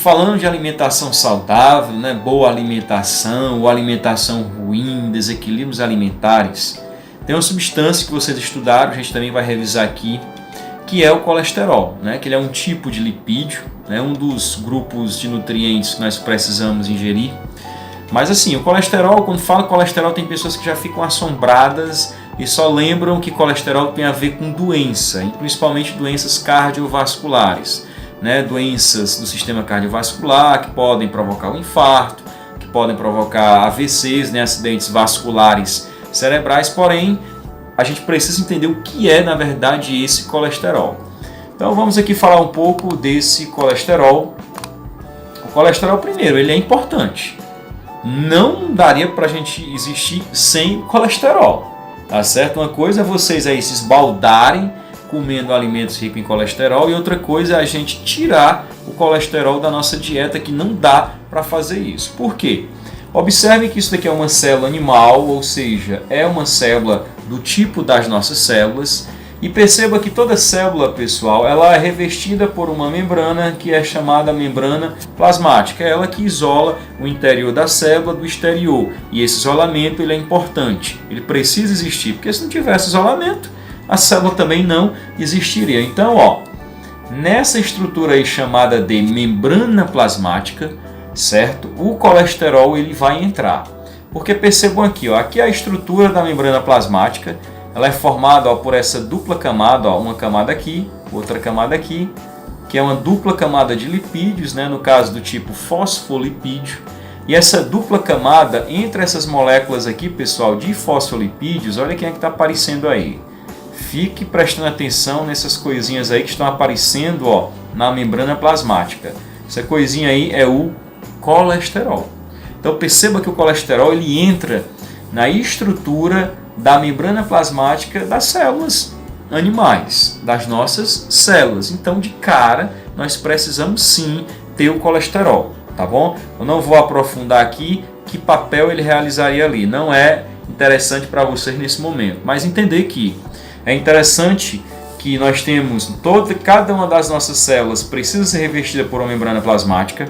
falando de alimentação saudável, né, boa alimentação ou alimentação ruim, desequilíbrios alimentares, tem uma substância que vocês estudaram, a gente também vai revisar aqui, que é o colesterol, né, que ele é um tipo de lipídio, né, um dos grupos de nutrientes que nós precisamos ingerir. Mas assim, o colesterol, quando fala colesterol, tem pessoas que já ficam assombradas e só lembram que colesterol tem a ver com doença, e principalmente doenças cardiovasculares, né? Doenças do sistema cardiovascular que podem provocar um infarto, que podem provocar AVCs, né? Acidentes vasculares cerebrais, porém a gente precisa entender o que é na verdade esse colesterol. Então vamos aqui falar um pouco desse colesterol. O colesterol primeiro, ele é importante. Não daria para a gente existir sem colesterol, tá certo? Uma coisa é vocês aí se esbaldarem comendo alimentos ricos em colesterol e outra coisa é a gente tirar o colesterol da nossa dieta, que não dá para fazer isso. Por quê? Observe que isso daqui é uma célula animal, ou seja, é uma célula do tipo das nossas células. E perceba que toda célula, pessoal, ela é revestida por uma membrana que é chamada membrana plasmática. É ela que isola o interior da célula do exterior. E esse isolamento ele é importante. Ele precisa existir, porque se não tivesse isolamento, a célula também não existiria. Então, ó, nessa estrutura aí chamada de membrana plasmática, certo? O colesterol ele vai entrar. Porque percebam aqui, ó, aqui é a estrutura da membrana plasmática. Ela é formada, ó, por essa dupla camada, ó, uma camada aqui, outra camada aqui, que é uma dupla camada de lipídios, né, no caso do tipo fosfolipídio. E essa dupla camada, entre essas moléculas aqui, pessoal, de fosfolipídios, olha quem é que está aparecendo aí. Fique prestando atenção nessas coisinhas aí que estão aparecendo, ó, na membrana plasmática. Essa coisinha aí é o colesterol. Então perceba que o colesterol ele entra na estrutura da membrana plasmática das células animais, das nossas células. Então, de cara, nós precisamos sim ter o colesterol, tá bom? Eu não vou aprofundar aqui que papel ele realizaria ali, não é interessante para vocês nesse momento, mas entender que é interessante que nós temos cada uma das nossas células precisa ser revestida por uma membrana plasmática.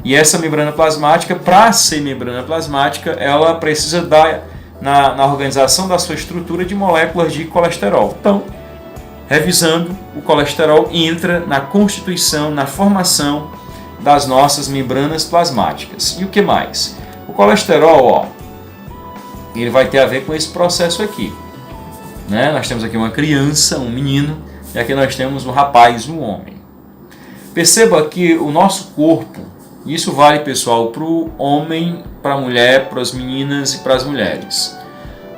E essa membrana plasmática, para ser membrana plasmática, ela precisa dar na organização da sua estrutura de moléculas de colesterol. Então, revisando, o colesterol entra na constituição, na formação das nossas membranas plasmáticas. E o que mais? O colesterol, ó, ele vai ter a ver com esse processo aqui, né? Nós temos aqui uma criança, um menino, e aqui nós temos um rapaz, um homem. Perceba que o nosso corpo, isso vale, pessoal, para o homem, para a mulher, para as meninas e para as mulheres,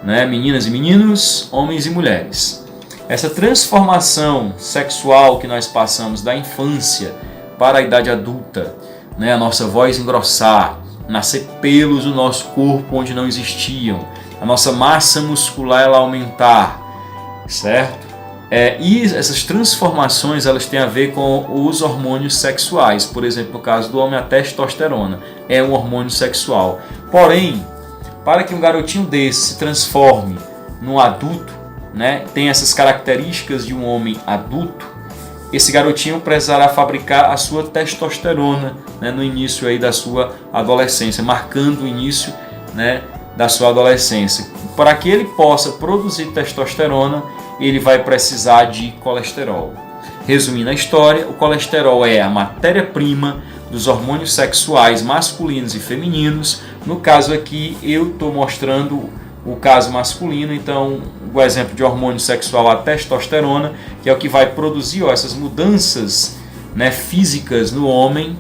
né? Meninas e meninos, homens e mulheres. Essa transformação sexual que nós passamos da infância para a idade adulta, né? A nossa voz engrossar, nascer pelos no nosso corpo onde não existiam, a nossa massa muscular ela aumentar, certo? E essas transformações elas têm a ver com os hormônios sexuais. Por exemplo, no caso do homem, a testosterona é um hormônio sexual. Porém, para que um garotinho desse se transforme num adulto, né, tem essas características de um homem adulto, esse garotinho precisará fabricar a sua testosterona, né, no início aí da sua adolescência, marcando o início, né, da sua adolescência. Para que ele possa produzir testosterona, ele vai precisar de colesterol. Resumindo a história, o colesterol é a matéria-prima dos hormônios sexuais masculinos e femininos. No caso aqui, eu estou mostrando o caso masculino, então o exemplo de hormônio sexual, a testosterona, que é o que vai produzir, ó, essas mudanças, né, físicas no homem,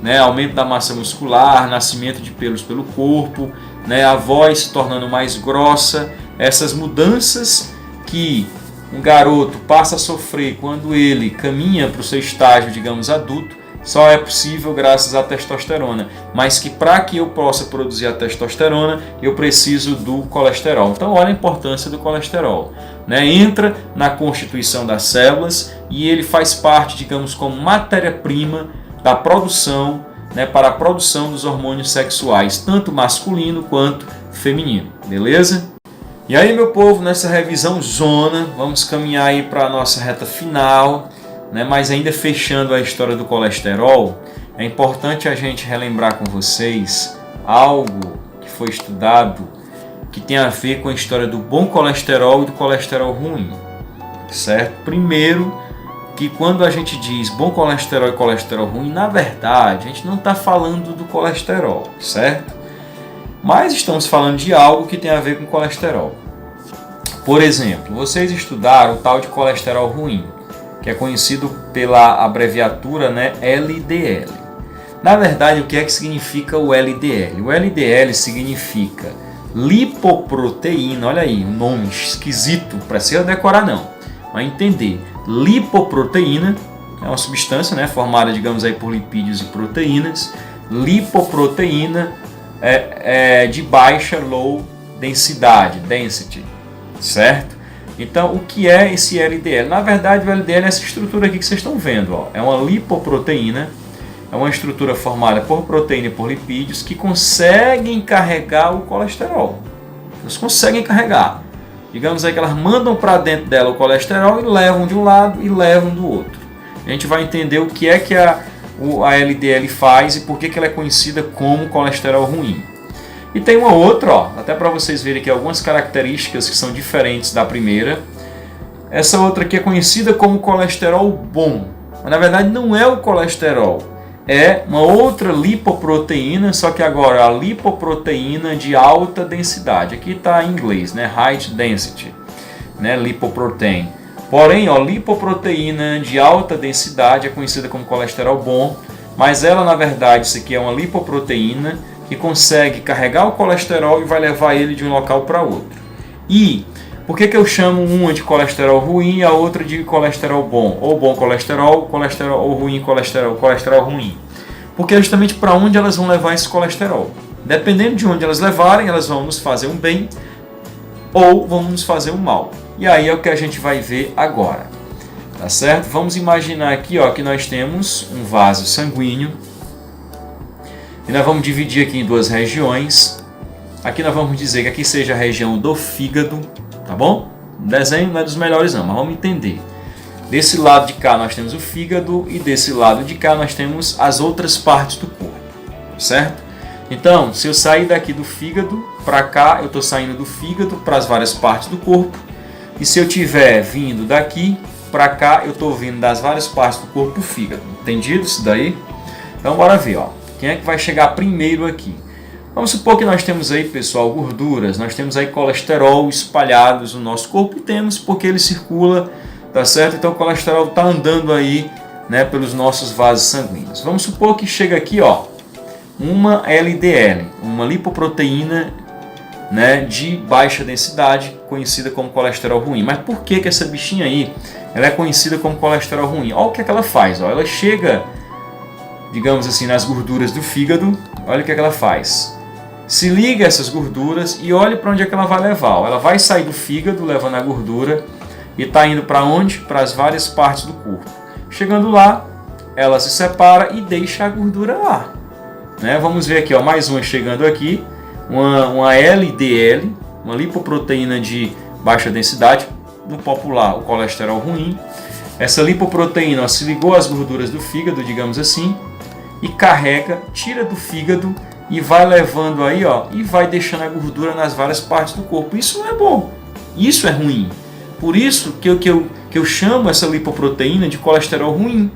né, aumento da massa muscular, nascimento de pelos pelo corpo, né, a voz se tornando mais grossa, essas mudanças que um garoto passa a sofrer quando ele caminha para o seu estágio, digamos, adulto, só é possível graças à testosterona. Mas que para que eu possa produzir a testosterona, eu preciso do colesterol. Então, olha a importância do colesterol, né? Entra na constituição das células e ele faz parte, digamos, como matéria-prima da produção, né, para a produção dos hormônios sexuais, tanto masculino quanto feminino. Beleza? E aí, meu povo, nessa revisão zona, vamos caminhar aí para a nossa reta final, né? Mas ainda fechando a história do colesterol, é importante a gente relembrar com vocês algo que foi estudado que tem a ver com a história do bom colesterol e do colesterol ruim, certo? Primeiro, que quando a gente diz bom colesterol e colesterol ruim, na verdade, a gente não está falando do colesterol, certo? Mas estamos falando de algo que tem a ver com colesterol. Por exemplo, vocês estudaram o tal de colesterol ruim, que é conhecido pela abreviatura, né, LDL. Na verdade, o que é que significa o LDL? O LDL significa lipoproteína, olha aí, um nome esquisito, para ser decorar não, mas entender. Lipoproteína é uma substância, né, formada, digamos aí, por lipídios e proteínas. Lipoproteína de baixa, low densidade, density, certo? Então, o que é esse LDL? Na verdade, o LDL é essa estrutura aqui que vocês estão vendo, ó. É uma lipoproteína, é uma estrutura formada por proteína e por lipídios que conseguem carregar o colesterol. Elas conseguem carregar. Digamos aí que elas mandam para dentro dela o colesterol e levam de um lado e levam do outro. A gente vai entender o que é que a LDL faz e por que ela é conhecida como colesterol ruim. E tem uma outra, ó, até para vocês verem aqui algumas características que são diferentes da primeira. Essa outra aqui é conhecida como colesterol bom, mas na verdade não é o colesterol. É uma outra lipoproteína, só que agora a lipoproteína de alta densidade. Aqui está em inglês, né? High density, né? Lipoprotein. Porém, ó, lipoproteína de alta densidade é conhecida como colesterol bom, mas ela, na verdade, isso aqui é uma lipoproteína que consegue carregar o colesterol e vai levar ele de um local para outro. E por que eu chamo uma de colesterol ruim e a outra de colesterol bom? Ou bom colesterol, ou ruim colesterol ruim. Porque é justamente para onde elas vão levar esse colesterol. Dependendo de onde elas levarem, elas vão nos fazer um bem ou vão nos fazer um mal. E aí é o que a gente vai ver agora. Tá certo? Vamos imaginar aqui, ó, que nós temos um vaso sanguíneo. E nós vamos dividir aqui em duas regiões. Aqui nós vamos dizer que aqui seja a região do fígado. Tá bom? O desenho não é dos melhores não, mas vamos entender. Desse lado de cá nós temos o fígado e desse lado de cá nós temos as outras partes do corpo, certo? Então, se eu sair daqui do fígado para cá, eu estou saindo do fígado para as várias partes do corpo. E se eu estiver vindo daqui para cá, eu estou vindo das várias partes do corpo para o fígado. Entendido isso daí? Então, bora ver, ó. Quem é que vai chegar primeiro aqui? Vamos supor que nós temos aí, pessoal, gorduras, nós temos aí colesterol espalhados no nosso corpo e temos porque ele circula, tá certo? Então o colesterol está andando aí, né, pelos nossos vasos sanguíneos. Vamos supor que chega aqui, ó, uma LDL, uma lipoproteína, né, de baixa densidade, conhecida como colesterol ruim. Mas por que essa bichinha aí, ela é conhecida como colesterol ruim? Olha o que ela faz, ó. Ela chega, digamos assim, nas gorduras do fígado, olha o que ela faz. Se liga a essas gorduras e olhe para onde é que ela vai levar. Ela vai sair do fígado, levando a gordura, e está indo para onde? Para as várias partes do corpo. Chegando lá, ela se separa e deixa a gordura lá. Né? Vamos ver aqui, ó, mais uma chegando aqui, uma LDL, uma lipoproteína de baixa densidade, no popular o colesterol ruim. Essa lipoproteína, ó, se ligou às gorduras do fígado, digamos assim, e carrega, tira do fígado e vai levando aí, ó, e vai deixando a gordura nas várias partes do corpo. Isso não é bom, isso é ruim. Por isso que eu chamo essa lipoproteína de colesterol ruim,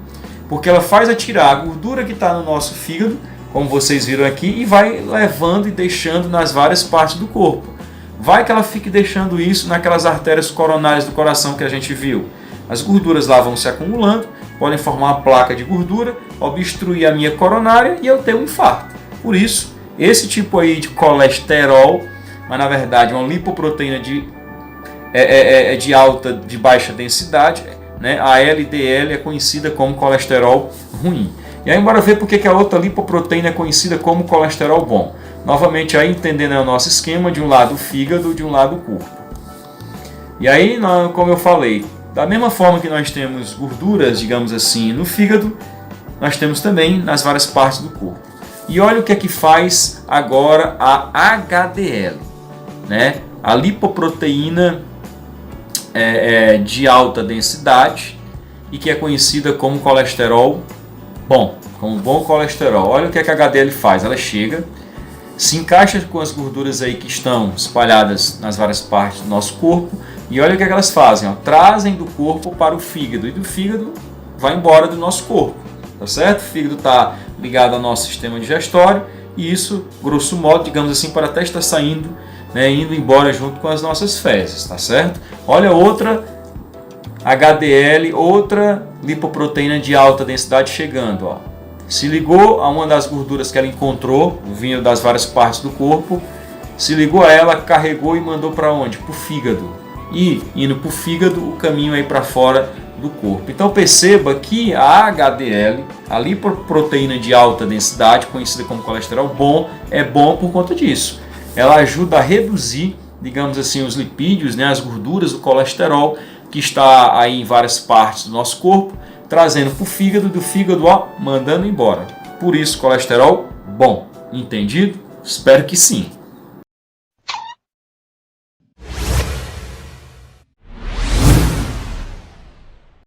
porque ela faz tirar a gordura que está no nosso fígado, como vocês viram aqui, e vai levando e deixando nas várias partes do corpo. Vai que ela fique deixando isso naquelas artérias coronárias do coração que a gente viu. As gorduras lá vão se acumulando, podem formar uma placa de gordura, obstruir a minha coronária e eu ter um infarto. Por isso, esse tipo aí de colesterol, mas na verdade é uma lipoproteína de baixa densidade, né? A LDL é conhecida como colesterol ruim. E aí bora ver porque que a outra lipoproteína é conhecida como colesterol bom. Novamente aí entendendo o nosso esquema, de um lado o fígado, de um lado o corpo. E aí, como eu falei, da mesma forma que nós temos gorduras, digamos assim, no fígado, nós temos também nas várias partes do corpo. E olha o que é que faz agora a HDL, né? A lipoproteína de alta densidade e que é conhecida como colesterol bom, com um bom colesterol. Olha o que a HDL faz. Ela chega, se encaixa com as gorduras aí que estão espalhadas nas várias partes do nosso corpo e olha o que elas fazem, ó, trazem do corpo para o fígado e do fígado vai embora do nosso corpo, tá certo? O fígado está ligado ao nosso sistema digestório e isso, grosso modo, digamos assim, para até estar saindo, né, indo embora junto com as nossas fezes, tá certo? Olha outra HDL, outra lipoproteína de alta densidade chegando, ó. Se ligou a uma das gorduras que ela encontrou, vindo das várias partes do corpo, se ligou a ela, carregou e mandou para onde? Para o fígado. E indo para o fígado, o caminho aí para fora do corpo. Então perceba que a HDL, a lipoproteína de alta densidade, conhecida como colesterol bom, é bom por conta disso. Ela ajuda a reduzir, digamos assim, os lipídios, né, as gorduras, o colesterol, que está aí em várias partes do nosso corpo, trazendo para o fígado, do fígado, ó, mandando embora. Por isso, colesterol bom. Entendido? Espero que sim.